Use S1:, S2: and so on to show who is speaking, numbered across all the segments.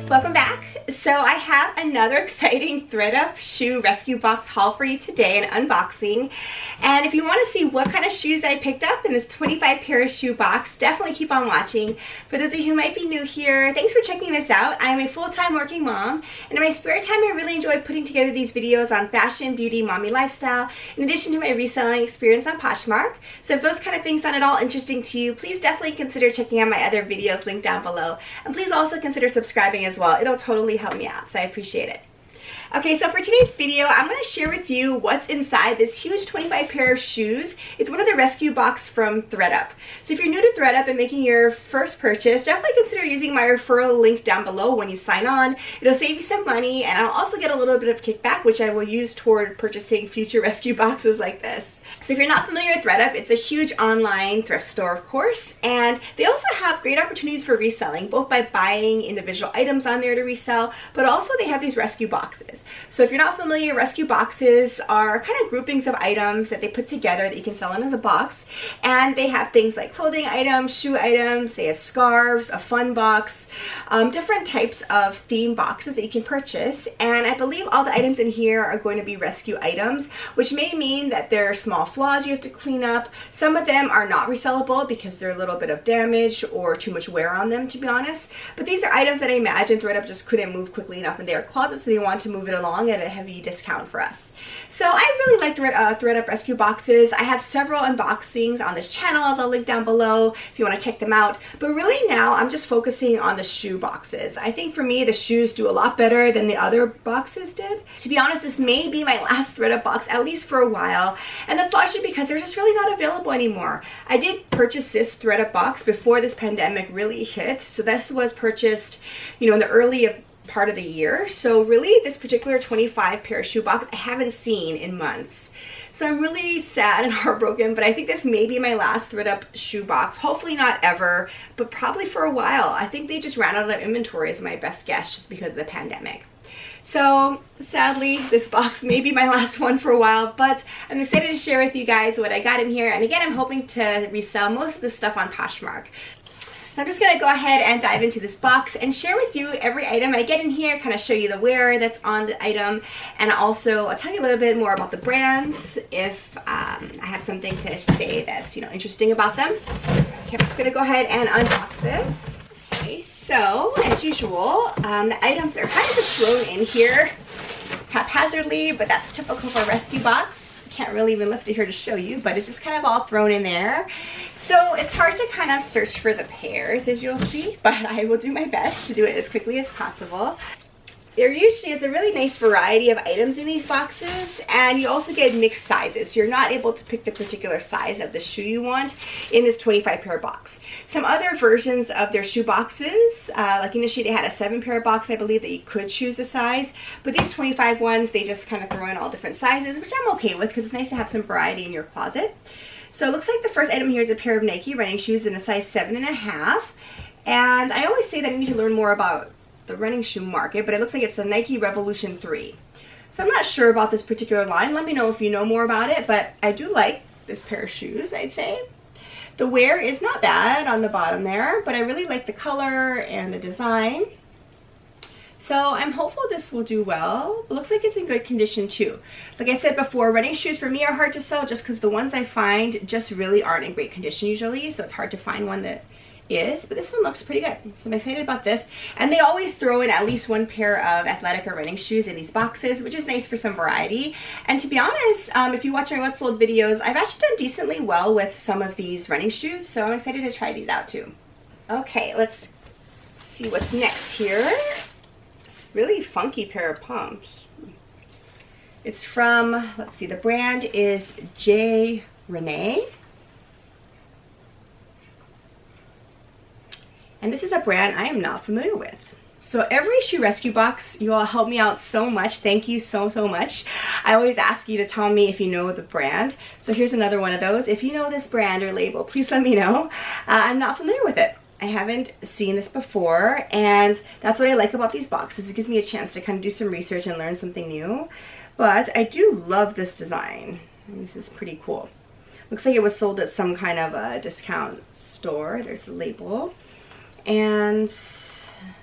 S1: Welcome back. So I have another exciting thredUP shoe rescue box haul for you today, an unboxing. And if you want to see what kind of shoes I picked up in this 25 pair of shoe box, definitely keep on watching. For those of you who might be new here, thanks for checking this out. I'm a full-time working mom, and in my spare time I really enjoy putting together these videos on fashion, beauty, mommy lifestyle, in addition to my reselling experience on Poshmark. So if those kind of things sound at all interesting to you, please definitely consider checking out my other videos linked down below. And please also consider subscribing as well. It'll totally help me out, so I appreciate it. Okay, so for today's video, I'm going to share with you what's inside this huge 25 pair of shoes. It's one of the rescue box from thredUP. So if you're new to thredUP and making your first purchase, definitely consider using my referral link down below when you sign on. It'll save you some money, and I'll also get a little bit of kickback, which I will use toward purchasing future rescue boxes like this. So if you're not familiar with thredUP, it's a huge online thrift store, of course, and they also have great opportunities for reselling, both by buying individual items on there to resell, but also they have these rescue boxes. So if you're not familiar, rescue boxes are kind of groupings of items that they put together that you can sell in as a box, and they have things like clothing items, shoe items, they have scarves, a fun box, different types of theme boxes that you can purchase, and I believe all the items in here are going to be rescue items, which may mean that there are small flaws you have to clean up. Some of them are not resellable because they're a little bit of damage or too much wear on them, to be honest. But these are items that I imagine thredUP just couldn't move quickly enough in their closet, so they want to move it along at a heavy discount for us. So I really like thredUP rescue boxes. I have several unboxings on this channel, as I'll link down below if you want to check them out. But really now I'm just focusing on the shoe boxes. I think for me the shoes do a lot better than the other boxes did. To be honest, this may be my last thredUP box, at least for a while, and that's largely because they're just really not available anymore. I did purchase this thredUP box before this pandemic really hit, so this was purchased, you know, in the early part of the year. So really this particular 25 pair shoe box I haven't seen in months. So I'm really sad and heartbroken, but I think this may be my last thredUP shoe box. Hopefully not ever, but probably for a while. I think they just ran out of inventory is my best guess, just because of the pandemic. So sadly, this box may be my last one for a while, but I'm excited to share with you guys what I got in here. And again, I'm hoping to resell most of this stuff on Poshmark. So I'm just going to go ahead and dive into this box and share with you every item I get in here, kind of show you the wear that's on the item, and also I'll tell you a little bit more about the brands if I have something to say that's, you know, interesting about them. Okay, I'm just going to go ahead and unbox this. Okay, so as usual, the items are kind of just thrown in here haphazardly, but that's typical for a rescue box. Can't really even lift it here to show you, but it's just kind of all thrown in there. So it's hard to kind of search for the pairs, as you'll see, but I will do my best to do it as quickly as possible. There usually is a really nice variety of items in these boxes, and you also get mixed sizes. So you're not able to pick the particular size of the shoe you want in this 25 pair box. Some other versions of their shoe boxes, like initially they had a 7 pair box, I believe, that you could choose a size, but these 25 ones, they just kind of throw in all different sizes, which I'm okay with because it's nice to have some variety in your closet. So it looks like the first item here is a pair of Nike running shoes in a size 7.5, and I always say that I need to learn more about the running shoe market, but it looks like it's the Nike Revolution 3. So I'm not sure about this particular line. Let me know if you know more about it, but I do like this pair of shoes, I'd say. The wear is not bad on the bottom there, but I really like the color and the design. So I'm hopeful this will do well. It looks like it's in good condition too. Like I said before, running shoes for me are hard to sell just because the ones I find just really aren't in great condition usually, so it's hard to find one that is, but this one looks pretty good. So I'm excited about this. And they always throw in at least one pair of athletic or running shoes in these boxes, which is nice for some variety. And to be honest, if you watch my What's Sold videos, I've actually done decently well with some of these running shoes, so I'm excited to try these out too. Okay, let's see what's next here. It's a really funky pair of pumps. It's from, let's see, the brand is J. Renee. And this is a brand I am not familiar with. So every shoe rescue box, you all help me out so much. Thank you so much. I always ask you to tell me if you know the brand. So here's another one of those. If you know this brand or label, please let me know. I'm not familiar with it. I haven't seen this before, and that's what I like about these boxes. It gives me a chance to kind of do some research and learn something new. But I do love this design. This is pretty cool. Looks like it was sold at some kind of a discount store. There's the label. And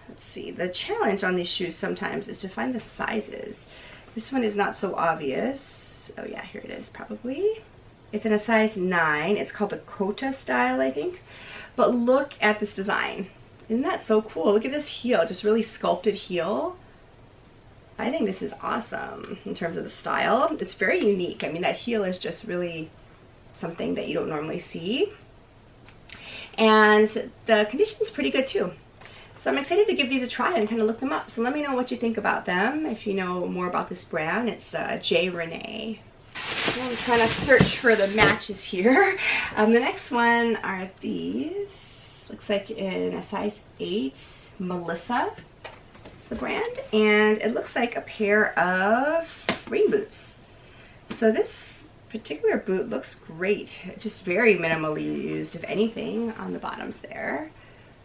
S1: let's see, the challenge on these shoes sometimes is to find the sizes. This one is not so obvious. Oh yeah, here it is probably. It's in a size 9. It's called the Kota style, I think. But look at this design. Isn't that so cool? Look at this heel, just really sculpted heel. I think this is awesome in terms of the style. It's very unique. I mean, that heel is just really something that you don't normally see. And the condition is pretty good too. So I'm excited to give these a try and kind of look them up. So let me know what you think about them. If you know more about this brand, it's J. Renee. I'm trying to search for the matches here. The next one are these. Looks like in a size 8, Melissa. The brand, and it looks like a pair of rain boots. So this particular boot looks great, just very minimally used, if anything, on the bottoms there,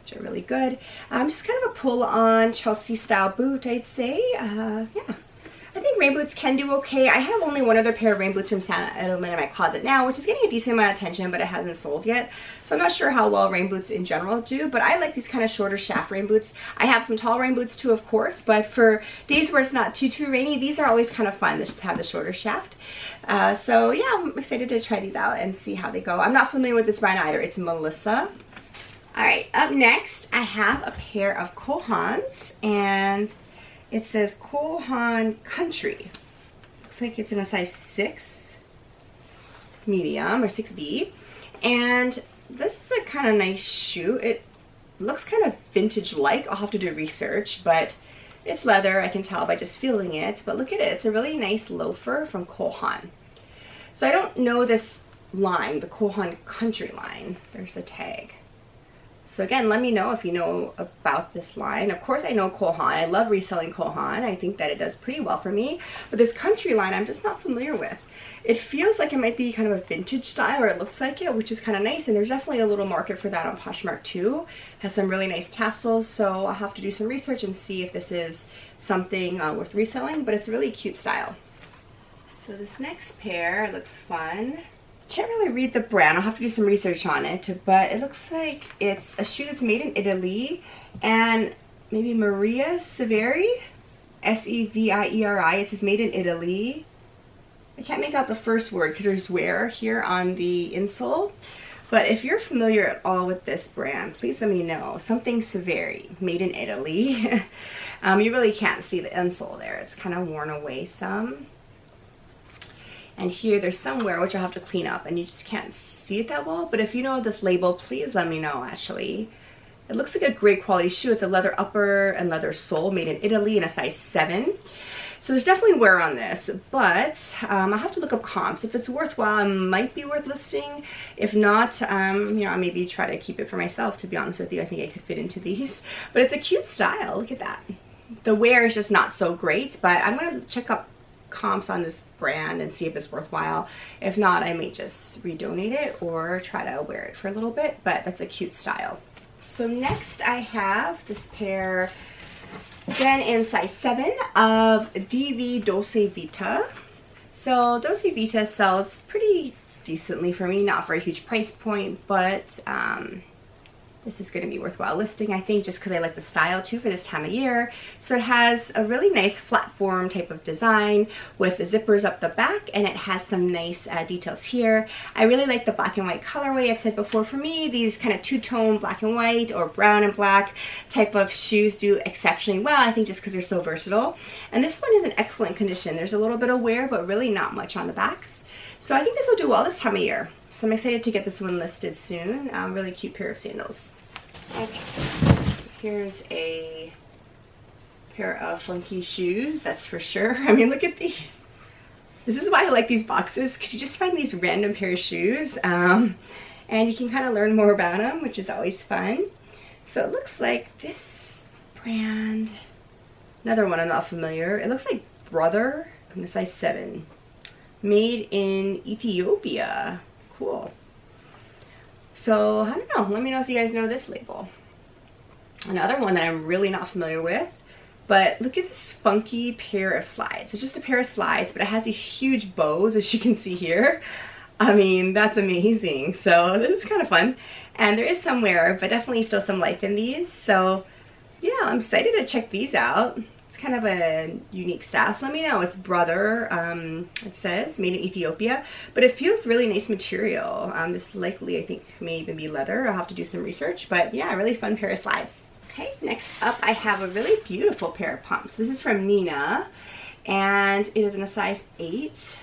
S1: which are really good. Just kind of a pull on Chelsea style boot, I'd say. Yeah, I think rain boots can do okay. I have only one other pair of rain boots from Santa Edelman in my closet now, which is getting a decent amount of attention, but it hasn't sold yet. So I'm not sure how well rain boots in general do, but I like these kind of shorter shaft rain boots. I have some tall rain boots too, of course, but for days where it's not too rainy, these are always kind of fun to have the shorter shaft. So yeah, I'm excited to try these out and see how they go. I'm not familiar with this brand either. It's Melissa. All right, up next, I have a pair of Kohans, and it says Kohan Country. Looks like it's in a size 6 medium or 6B. And this is a kind of nice shoe. It looks kind of vintage-like. I'll have to do research, but it's leather. I can tell by just feeling it. But look at it. It's a really nice loafer from Kohan. So I don't know this line, the Kohan Country line. There's the tag. So again, let me know if you know about this line. Of course, I know Kohan. I love reselling Kohan. I think that it does pretty well for me. But this country line, I'm just not familiar with. It feels like it might be kind of a vintage style, or it looks like it, which is kind of nice. And there's definitely a little market for that on Poshmark too. It has some really nice tassels, so I'll have to do some research and see if this is something worth reselling. But it's a really cute style. So this next pair looks fun. Can't really read the brand. I'll have to do some research on it, but it looks like it's a shoe that's made in Italy, and maybe Maria Severi, S-E-V-I-E-R-I. It says made in Italy. I can't make out the first word because there's wear here on the insole, but if you're familiar at all with this brand, please let me know. Something Severi, made in Italy. You really can't see the insole there. It's kind of worn away some. And here there's some wear which I'll have to clean up, and you just can't see it that well. But if you know this label, please let me know actually. It looks like a great quality shoe. It's a leather upper and leather sole, made in Italy in a size 7. So there's definitely wear on this, but I'll have to look up comps. If it's worthwhile, it might be worth listing. If not, you know, I'll maybe try to keep it for myself, to be honest with you. I think I could fit into these. But it's a cute style. Look at that. The wear is just not so great, but I'm going to check up comps on this brand and see if it's worthwhile. If not, I may just redonate it or try to wear it for a little bit, but that's a cute style. So next I have this pair, again in size 7, of DV Dolce Vita. So Dolce Vita sells pretty decently for me, not for a huge price point, but this is going to be worthwhile listing, I think, just because I like the style too for this time of year. So it has a really nice flat form type of design with the zippers up the back, and it has some nice details here. I really like the black and white colorway. I've said before, for me, these kind of two-tone black and white or brown and black type of shoes do exceptionally well, I think, just because they're so versatile. And this one is in excellent condition. There's a little bit of wear, but really not much on the backs. So I think this will do well this time of year. So I'm excited to get this one listed soon. Really cute pair of sandals. Okay, here's a pair of funky shoes, that's for sure. I mean, look at these. This is why I like these boxes, because you just find these random pair of shoes, and you can kind of learn more about them, which is always fun. So it looks like this brand, another one I'm not familiar. It looks like Brother in the size 7, made in Ethiopia. Cool. So, I don't know. Let me know if you guys know this label. Another one that I'm really not familiar with, but look at this funky pair of slides. It's just a pair of slides, but it has these huge bows, as you can see here. I mean, that's amazing. So, this is kind of fun. And there is some wear, but definitely still some life in these. So, yeah, I'm excited to check these out. It's kind of a unique style, so let me know. It's Brother, it says, made in Ethiopia, but it feels really nice material. This likely, I think, may even be leather. I'll have to do some research, but yeah, really fun pair of slides. Okay, next up I have a really beautiful pair of pumps. This is from Nina, and it is in a size 8.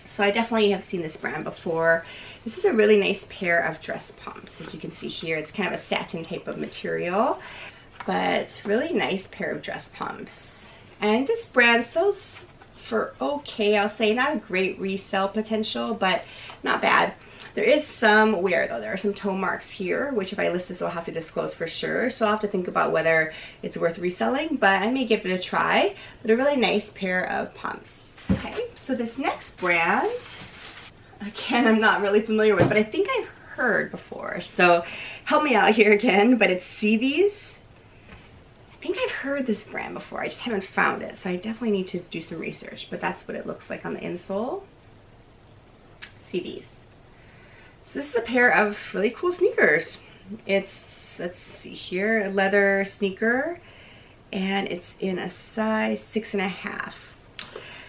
S1: So I definitely have seen this brand before. This is a really nice pair of dress pumps. As you can see here, it's kind of a satin type of material, but really nice pair of dress pumps. And this brand sells for okay, I'll say. Not a great resale potential, but not bad. There is some wear though. There are some toe marks here, which if I list this, I'll have to disclose for sure. So I'll have to think about whether it's worth reselling, but I may give it a try. But a really nice pair of pumps. Okay, so this next brand, again, I'm not really familiar with, but I think I've heard before. So help me out here again, but it's CV's. I think I've heard this brand before. I just haven't found it. So I definitely need to do some research, but that's what it looks like on the insole. CV's. So this is a pair of really cool sneakers. It's, let's see here, a leather sneaker, and it's in a size 6.5.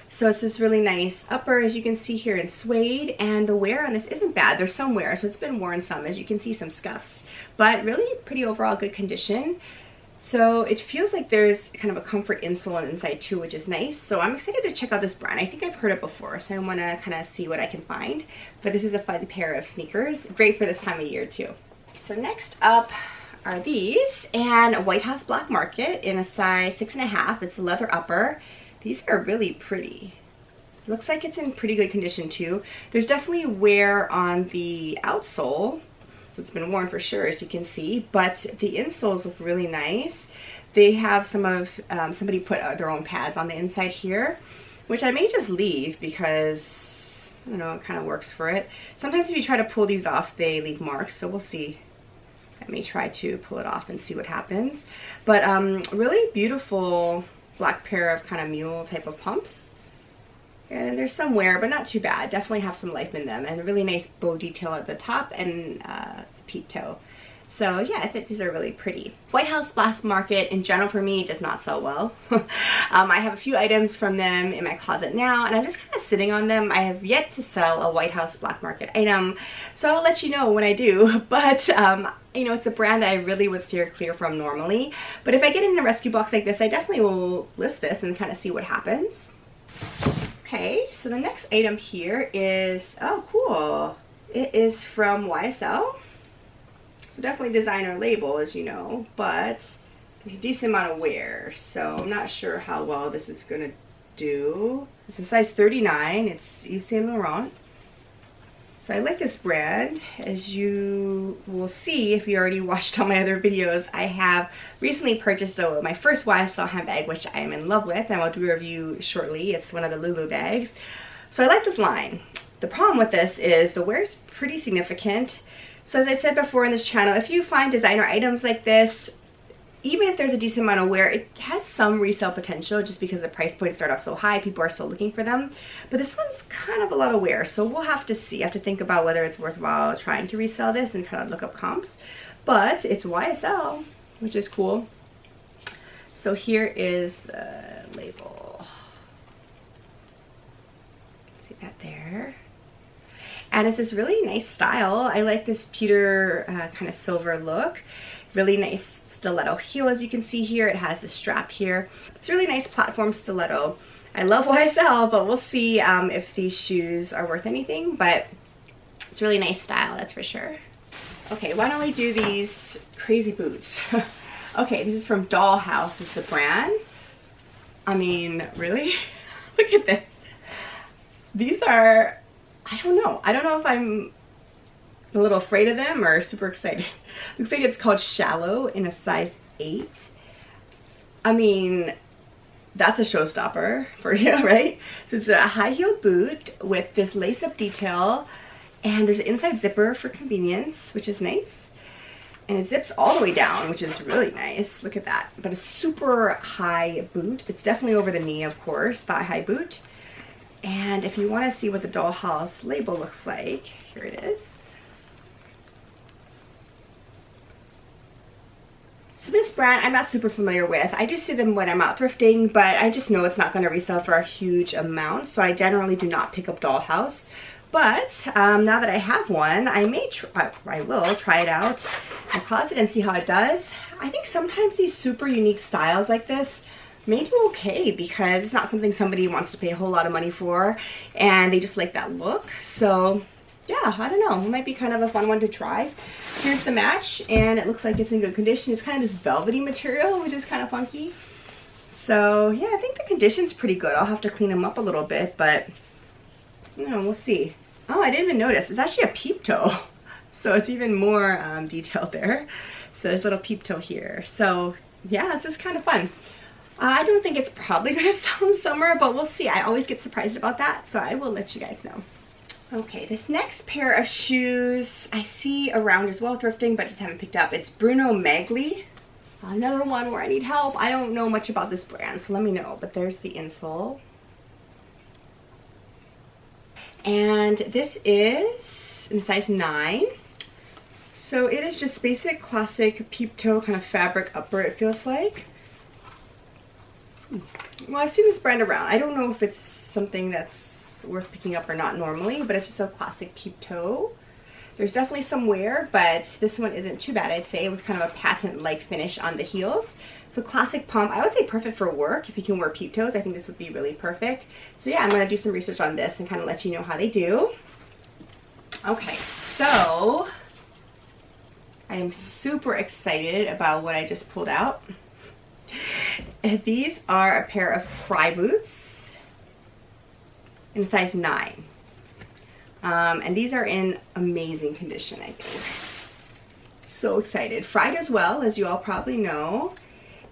S1: So it's this really nice upper, as you can see here, in suede, and the wear on this isn't bad. There's some wear, so it's been worn some, as you can see, some scuffs, but really pretty overall good condition. So it feels like there's kind of a comfort insole on the inside too, which is nice. So I'm excited to check out this brand. I think I've heard it before, so I want to kind of see what I can find. But this is a fun pair of sneakers, great for this time of year too. So next up are these, and White House Black Market in a size 6.5. It's a leather upper. These are really pretty. Looks like it's in pretty good condition too. There's definitely wear on the outsole. So it's been worn for sure, as you can see, but the insoles look really nice. They have some of, somebody put their own pads on the inside here, which I may just leave because, I don't know, it kind of works for it. Sometimes if you try to pull these off, they leave marks, so we'll see. I may try to pull it off and see what happens. But really beautiful black pair of kind of mule type of pumps. And there's some wear, but not too bad. Definitely have some life in them, and a really nice bow detail at the top, and it's a peep toe. So yeah, I think these are really pretty. White House Black Market in general for me does not sell well. I have a few items from them in my closet now, and I'm just kind of sitting on them. I have yet to sell a White House Black Market item, so I'll let you know when I do. But you know, it's a brand that I really would steer clear from normally. But if I get in a rescue box like this, I definitely will list this and kind of see what happens. Okay, so the next item here is, oh cool, it is from YSL. So definitely designer label, as you know, but there's a decent amount of wear, so I'm not sure how well this is gonna do. It's a size 39, it's Yves Saint Laurent. So I like this brand. As you will see if you already watched all my other videos, I have recently purchased my first YSL handbag, which I am in love with, and I'll do a review shortly. It's one of the Lulu bags. So I like this line. The problem with this is the wear is pretty significant. So as I said before in this channel, if you find designer items like this, even if there's a decent amount of wear, it has some resale potential just because the price points start off so high, people are still looking for them. But this one's kind of a lot of wear, so we'll have to see. I have to think about whether it's worthwhile trying to resell this and kind of look up comps. But it's YSL, which is cool. So here is the label. See that there? And it's this really nice style. I like this pewter kind of silver look. Really nice stiletto heel, as you can see here. It has the strap here. It's a really nice platform stiletto. I love YSL, but we'll see if these shoes are worth anything, but it's a really nice style, that's for sure. Okay, why don't we do these crazy boots? Okay, this is from Dollhouse, is the brand. I mean, really? Look at this. These are, I don't know if I'm a little afraid of them or super excited. Looks like it's called Shallow in a size 8. I mean, that's a showstopper for you, right? So it's a high-heeled boot with this lace-up detail, and there's an inside zipper for convenience, which is nice. And it zips all the way down, which is really nice. Look at that. But a super high boot. It's definitely over the knee, of course, thigh-high boot. And if you want to see what the Dollhouse label looks like, here it is. So this brand I'm not super familiar with. I do see them when I'm out thrifting, but I just know it's not going to resell for a huge amount, so I generally do not pick up Dollhouse. But now that I have one, I will try it out in the closet and see how it does. I think sometimes these super unique styles like this may do okay because it's not something somebody wants to pay a whole lot of money for, and they just like that look. So yeah, I don't know, it might be kind of a fun one to try. Here's the match, and it looks like it's in good condition. It's kind of this velvety material, which is kind of funky. So yeah, I think the condition's pretty good. I'll have to clean them up a little bit, but you know, we'll see. Oh, I didn't even notice. It's actually a peep toe. So it's even more detailed there. So there's a little peep toe here. So yeah, it's just kind of fun. I don't think it's probably going to sell in summer, but we'll see. I always get surprised about that, so I will let you guys know. Okay, this next pair of shoes I see around as well thrifting, but just haven't picked up. It's Bruno Magli. Another one where I need help. I don't know much about this brand, so let me know. But there's the insole. And this is in size 9. So it is just basic, classic peep toe kind of fabric upper, it feels like. Well, I've seen this brand around. I don't know if it's something that's worth picking up or not normally, but it's just a classic peep toe. There's definitely some wear, but this one isn't too bad, I'd say, with kind of a patent-like finish on the heels. So classic pump. I would say perfect for work. If you can wear peep toes, I think this would be really perfect. So yeah, I'm going to do some research on this and kind of let you know how they do. Okay, so I am super excited about what I just pulled out. And these are a pair of Frye boots in size 9. And these are in amazing condition, I think. So excited. Frye does well, as you all probably know.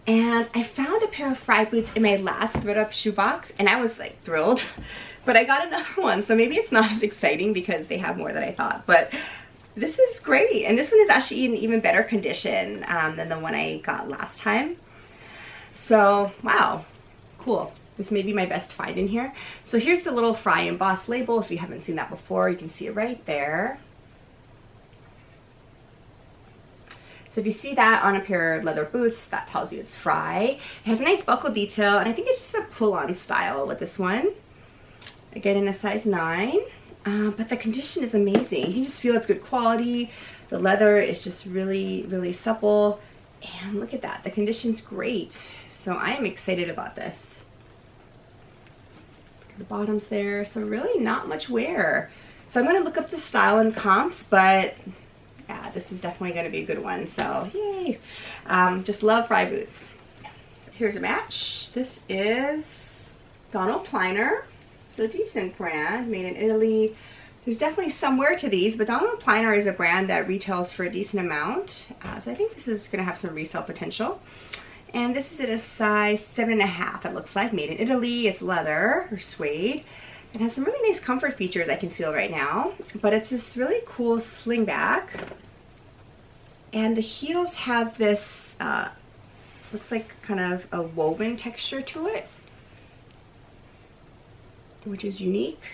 S1: And I found a pair of Frye boots in my last thredUP shoebox, and I was like thrilled. But I got another one, so maybe it's not as exciting because they have more than I thought. But this is great. And this one is actually in even better condition than the one I got last time. So, wow, cool. This may be my best find in here. So here's the little Frye embossed label. If you haven't seen that before, you can see it right there. So if you see that on a pair of leather boots, that tells you it's Frye. It has a nice buckle detail, and I think it's just a pull-on style with this one. Again, in a size 9. But the condition is amazing. You can just feel it's good quality. The leather is just really, really supple. And look at that. The condition's great. So I am excited about this. The bottom's there, so really not much wear. So I'm going to look up the style and comps, but yeah, this is definitely going to be a good one. So yay! Just love Frye boots. So here's a match. This is Donald Pliner. So a decent brand, made in Italy. There's definitely some wear to these, but Donald Pliner is a brand that retails for a decent amount. So I think this is going to have some resale potential. And this is at a size 7.5, it looks like, made in Italy. It's leather or suede. It has some really nice comfort features I can feel right now, but it's this really cool sling back. And the heels have this, looks like kind of a woven texture to it, which is unique.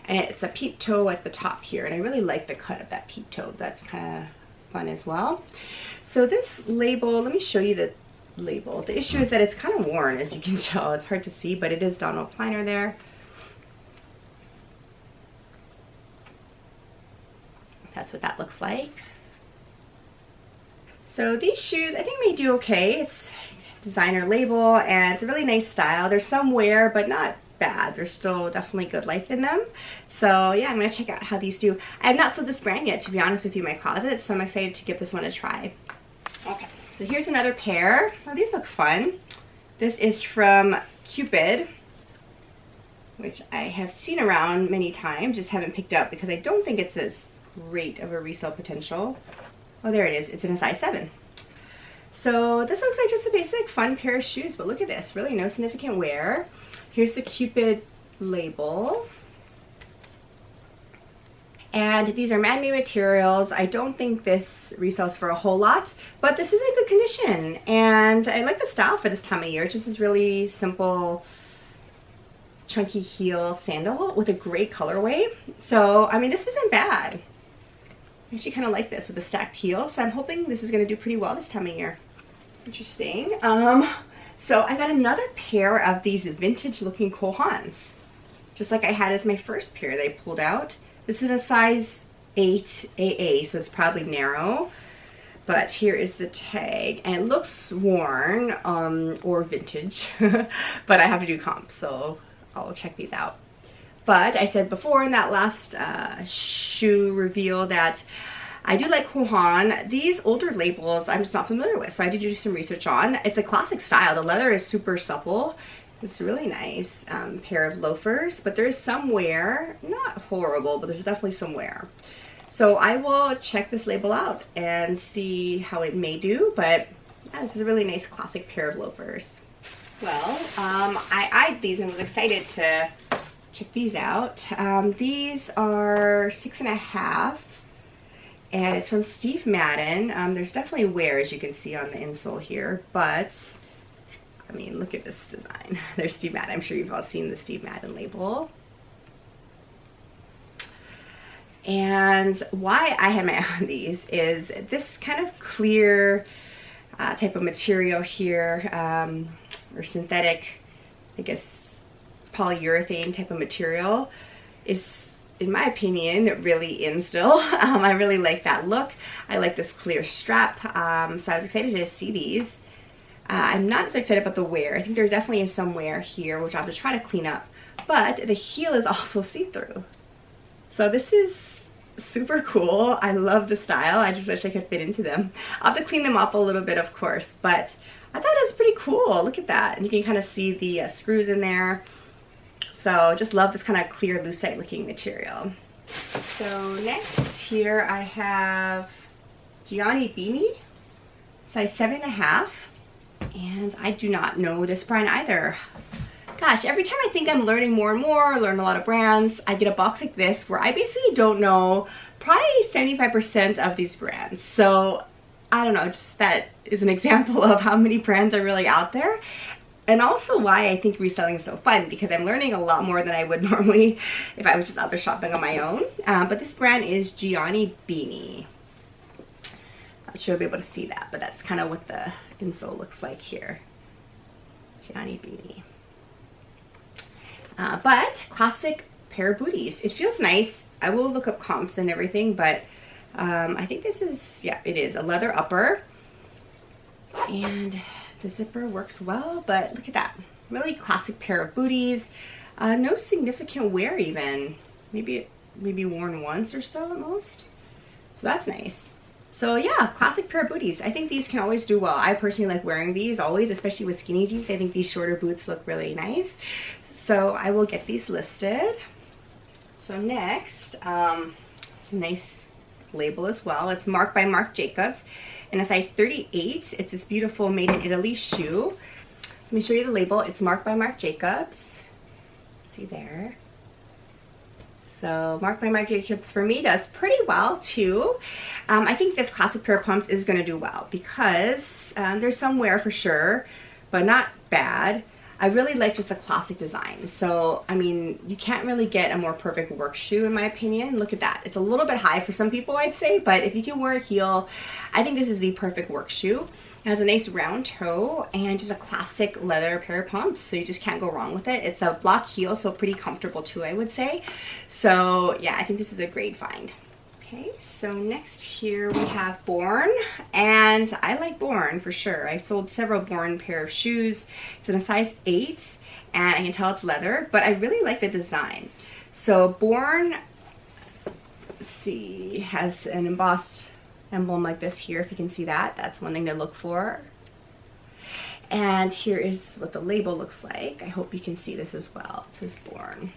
S1: And it's a peep toe at the top here, and I really like the cut of that peep toe. That's kind of fun as well. So this label, let me show you the label. The issue is that it's kind of worn, as you can tell. It's hard to see, but it is Donald Pliner there. That's what that looks like. So these shoes I think may do okay. It's designer label, and it's a really nice style. There's some wear, but not bad. There's still definitely good life in them. So yeah, I'm going to check out how these do. I have not sold this brand yet, to be honest with you, in my closet, so I'm excited to give this one a try. Okay. So here's another pair. Oh, these look fun. This is from Cupid, which I have seen around many times, just haven't picked up because I don't think it's as great of a resale potential. Oh, there it is. It's in a size 7. So this looks like just a basic fun pair of shoes, but look at this. Really no significant wear. Here's the Cupid label. And these are man-made materials. I don't think this resells for a whole lot, but this is in good condition. And I like the style for this time of year. It's just this really simple, chunky heel sandal with a great colorway. So, I mean, this isn't bad. I actually kind of like this with the stacked heel. So I'm hoping this is going to do pretty well this time of year. Interesting. So I got another pair of these vintage looking Cole Haans, just like I had as my first pair they pulled out. This is a size 8 AA, so it's probably narrow. But here is the tag, and it looks worn or vintage, but I have to do comp, so I'll check these out. But I said before in that last shoe reveal that I do like Cole Haan. These older labels I'm just not familiar with, so I did do some research on. It's a classic style. The leather is super supple. It's a really nice pair of loafers, but there is some wear, not horrible, but there's definitely some wear. So I will check this label out and see how it may do, but yeah, this is a really nice classic pair of loafers. Well, I eyed these and was excited to check these out. These are 6.5, and it's from Steve Madden. There's definitely wear, as you can see on the insole here, but I mean, look at this design. There's Steve Madden. I'm sure you've all seen the Steve Madden label. And why I have my eye on these is this kind of clear type of material here, or synthetic, I guess, polyurethane type of material is, in my opinion, really in still. I really like that look. I like this clear strap, so I was excited to see these. I'm not so excited about the wear. I think there definitely is some wear here, which I'll have to try to clean up, but the heel is also see-through. So this is super cool. I love the style. I just wish I could fit into them. I'll have to clean them up a little bit, of course, but I thought it was pretty cool. Look at that. And you can kind of see the screws in there. So just love this kind of clear, lucite looking material. So next here I have Gianni Beanie, size 7.5. And I do not know this brand either. Gosh, every time I think I'm learning more and more, learn a lot of brands, I get a box like this where I basically don't know probably 75% of these brands. So I don't know, just that is an example of how many brands are really out there. And also why I think reselling is so fun, because I'm learning a lot more than I would normally if I was just out there shopping on my own. But this brand is Gianni Beanie. Not sure you'll be able to see that, but that's kind of what the insole looks like here. Gianni Beanie. But classic pair of booties. It feels nice. I will look up comps and everything, but I think this is, yeah, it is a leather upper. And the zipper works well, but look at that. Really classic pair of booties. No significant wear even. Maybe worn once or so at most. So that's nice. So yeah, classic pair of booties. I think these can always do well. I personally like wearing these always, especially with skinny jeans. I think these shorter boots look really nice. So I will get these listed. So next, it's a nice label as well. It's Marc by Marc Jacobs in a size 38. It's this beautiful made in Italy shoe. So let me show you the label. It's Marc by Marc Jacobs. See there. So Marc by Marc Jacobs for me does pretty well too. I think this classic pair of pumps is going to do well because there's some wear for sure, but not bad. I really like just a classic design. So, I mean, you can't really get a more perfect work shoe in my opinion. Look at that. It's a little bit high for some people, I'd say, but if you can wear a heel, I think this is the perfect work shoe. It has a nice round toe and just a classic leather pair of pumps, so you just can't go wrong with it. It's a block heel, so pretty comfortable too, I would say. So, yeah, I think this is a great find. Okay, so next here we have Born, and I like Born for sure. I've sold several Born pair of shoes. It's in a size 8, and I can tell it's leather, but I really like the design. So Born, let's see, has an embossed emblem like this here, if you can see that. That's one thing to look for. And here is what the label looks like. I hope you can see this as well. It says Born.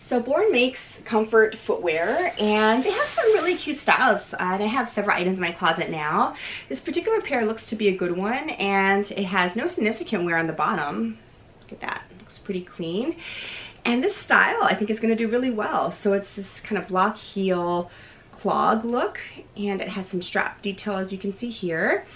S1: So Born makes comfort footwear, and they have some really cute styles, and I have several items in my closet now. This particular pair looks to be a good one, and it has no significant wear on the bottom. Look at that, it looks pretty clean. And this style I think is going to do really well. So it's this kind of block heel clog look, and it has some strap detail as you can see here.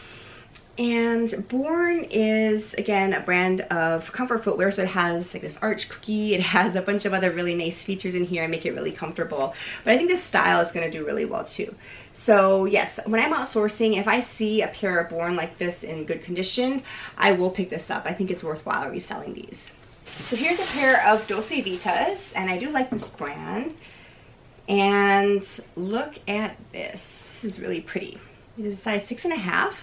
S1: And Born is, again, a brand of comfort footwear, so it has like this arch cookie, it has a bunch of other really nice features in here and make it really comfortable. But I think this style is going to do really well too. So yes, when I'm outsourcing, if I see a pair of Born like this in good condition, I will pick this up. I think it's worthwhile reselling these. So here's a pair of Dolce Vitas, and I do like this brand. And look at this. This is really pretty. It is a size 6.5.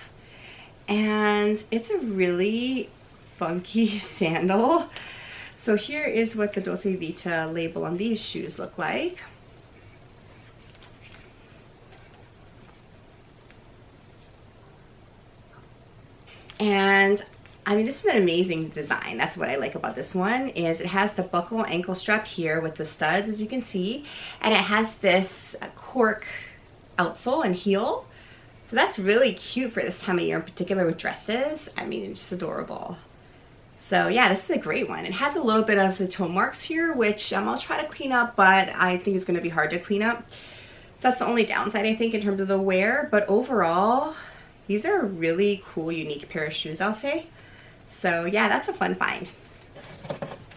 S1: And it's a really funky sandal. So here is what the Dolce Vita label on these shoes look like. And I mean, this is an amazing design. That's what I like about this one, is it has the buckle ankle strap here with the studs, as you can see, and it has this cork outsole and heel. So that's really cute for this time of year, in particular with dresses. I mean, it's just adorable. So yeah, this is a great one. It has a little bit of the toe marks here, which I'll try to clean up, but I think it's going to be hard to clean up. So that's the only downside, I think, in terms of the wear. But overall, these are a really cool, unique pair of shoes, I'll say. So yeah, that's a fun find.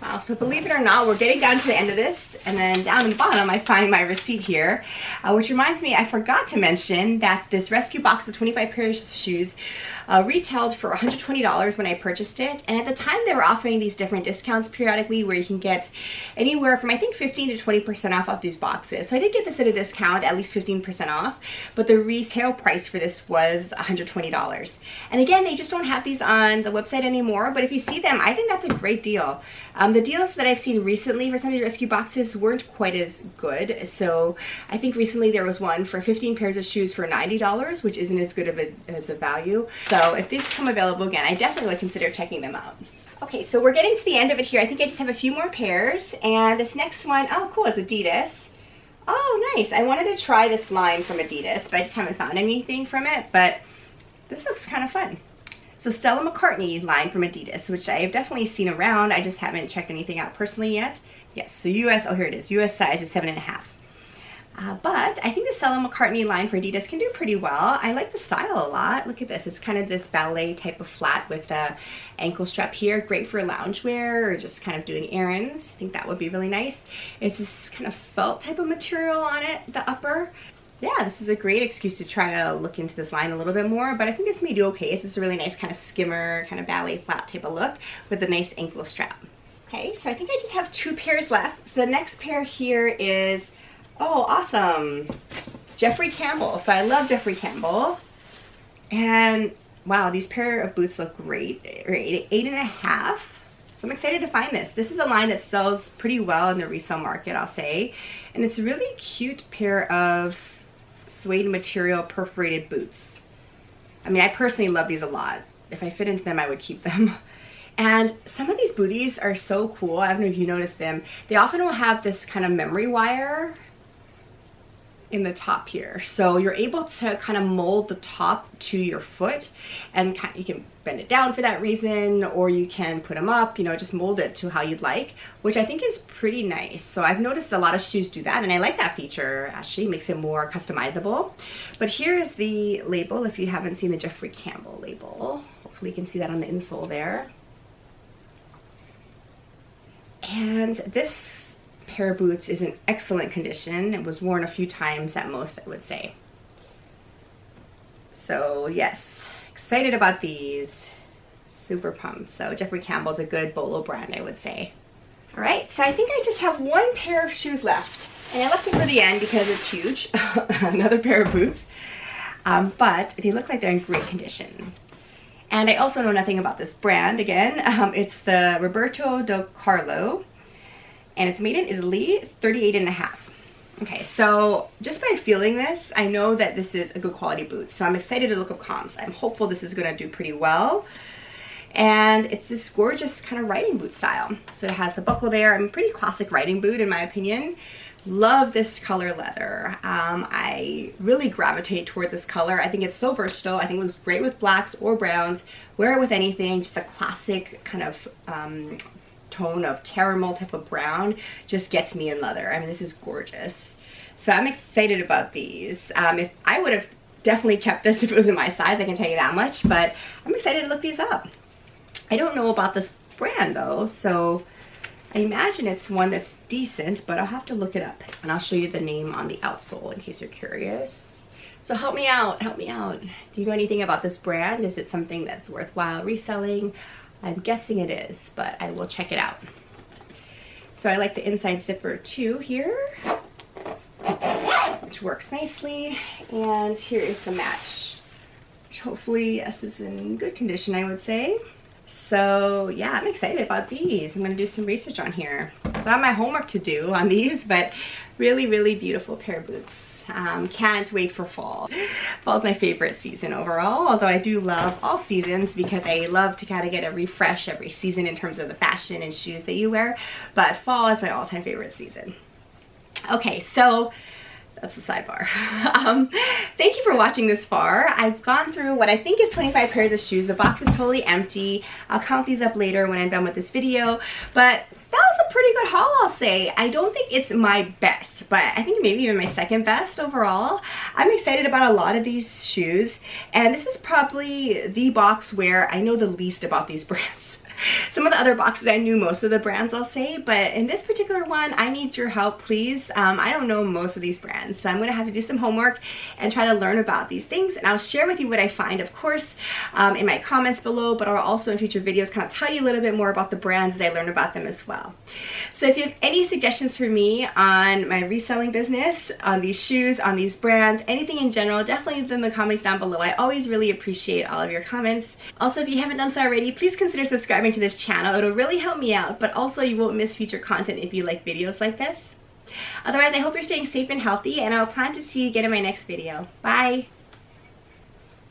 S1: Wow, so believe it or not, we're getting down to the end of this, and then down in the bottom I find my receipt here, which reminds me, I forgot to mention that this rescue box of 25 pairs of shoes retailed for $120 when I purchased it, and at the time they were offering these different discounts periodically where you can get anywhere from, I think, 15 to 20% off of these boxes. So I did get this at a discount, at least 15% off, but the retail price for this was $120. And again, they just don't have these on the website anymore, but if you see them, I think that's a great deal. The deals that I've seen recently for some of these rescue boxes weren't quite as good. So I think recently there was one for 15 pairs of shoes for $90, which isn't as good of as a value. So if these come available again, I definitely would consider checking them out. Okay, so we're getting to the end of it here. I think I just have a few more pairs. And this next one, oh cool, is Adidas. Oh, nice. I wanted to try this line from Adidas, but I just haven't found anything from it. But this looks kind of fun. So Stella McCartney line from Adidas, which I have definitely seen around. I just haven't checked anything out personally yet. Yes, so US, oh here it is, US size is 7.5. But I think the Stella McCartney line for Adidas can do pretty well. I like the style a lot. Look at this, it's kind of this ballet type of flat with a ankle strap here. Great for loungewear or just kind of doing errands. I think that would be really nice. It's this kind of felt type of material on it, the upper. Yeah, this is a great excuse to try to look into this line a little bit more, but I think this may do okay. It's just a really nice kind of skimmer, kind of ballet flat type of look with a nice ankle strap. Okay, so I think I just have 2 pairs left. So the next pair here is, oh, awesome, Jeffrey Campbell. So I love Jeffrey Campbell. And wow, these pair of boots look great. 8.5. So I'm excited to find this. This is a line that sells pretty well in the resale market, I'll say. And it's a really cute pair of suede material perforated boots. I mean, I personally love these a lot. If I fit into them, I would keep them. And some of these booties are so cool. I don't know if you noticed them. They often will have this kind of memory wire in the top here. So you're able to kind of mold the top to your foot, and you can bend it down for that reason, or you can put them up, you know, just mold it to how you'd like, which I think is pretty nice. So I've noticed a lot of shoes do that, and I like that feature. Actually makes it more customizable. But here is the label if you haven't seen the Jeffrey Campbell label. Hopefully you can see that on the insole there. And this pair of boots is in excellent condition. It was worn a few times at most, I would say. So yes, excited about these. Super pumped. So Jeffrey Campbell's a good bolo brand, I would say. All right, so I think I just have 1 pair of shoes left, and I left it for the end because it's huge. Another pair of boots, but they look like they're in great condition. And I also know nothing about this brand. Again, it's the Roberto Del Carlo, and it's made in Italy. It's 38.5. Okay, so just by feeling this, I know that this is a good quality boot. So I'm excited to look up comps. I'm hopeful this is gonna do pretty well. And it's this gorgeous kind of riding boot style. So it has the buckle there. I'm a pretty classic riding boot in my opinion. Love this color leather. I really gravitate toward this color. I think it's so versatile. I think it looks great with blacks or browns. Wear it with anything. Just a classic kind of tone of caramel type of brown just gets me in leather. I mean, this is gorgeous. So I'm excited about these. If I would have definitely kept this if it was in my size, I can tell you that much, but I'm excited to look these up. I don't know about this brand though, so I imagine it's one that's decent, but I'll have to look it up. And I'll show you the name on the outsole in case you're curious. So help me out, help me out. Do you know anything about this brand? Is it something that's worthwhile reselling? I'm guessing it is, but I will check it out. So I like the inside zipper too here, which works nicely. And here is the match, which hopefully, yes, is in good condition, I would say. So yeah, I'm excited about these. I'm gonna do some research on here. So I have my homework to do on these, but really, really beautiful pair of boots. Can't wait for fall. Fall is my favorite season overall, although I do love all seasons because I love to kind of get a refresh every season in terms of the fashion and shoes that you wear. But fall is my all-time favorite season. Okay, so that's the sidebar. Thank you for watching this far. I've gone through what I think is 25 pairs of shoes. The box is totally empty. I'll count these up later when I'm done with this video, but that was a pretty good haul, I'll say. I don't think it's my best, but I think maybe even my second best overall. I'm excited about a lot of these shoes, and this is probably the box where I know the least about these brands. Some of the other boxes I knew most of the brands, I'll say, but in this particular one, I need your help, please. I don't know most of these brands, so I'm going to have to do some homework and try to learn about these things, and I'll share with you what I find, of course, in my comments below, but I'll also in future videos kind of tell you a little bit more about the brands as I learn about them as well. So if you have any suggestions for me on my reselling business, on these shoes, on these brands, anything in general, definitely leave them in the comments down below. I always really appreciate all of your comments. Also, if you haven't done so already, please consider subscribing to this channel. It'll really help me out, but also you won't miss future content if you like videos like this. Otherwise, I hope you're staying safe and healthy, and I'll plan to see you again in my next video. Bye!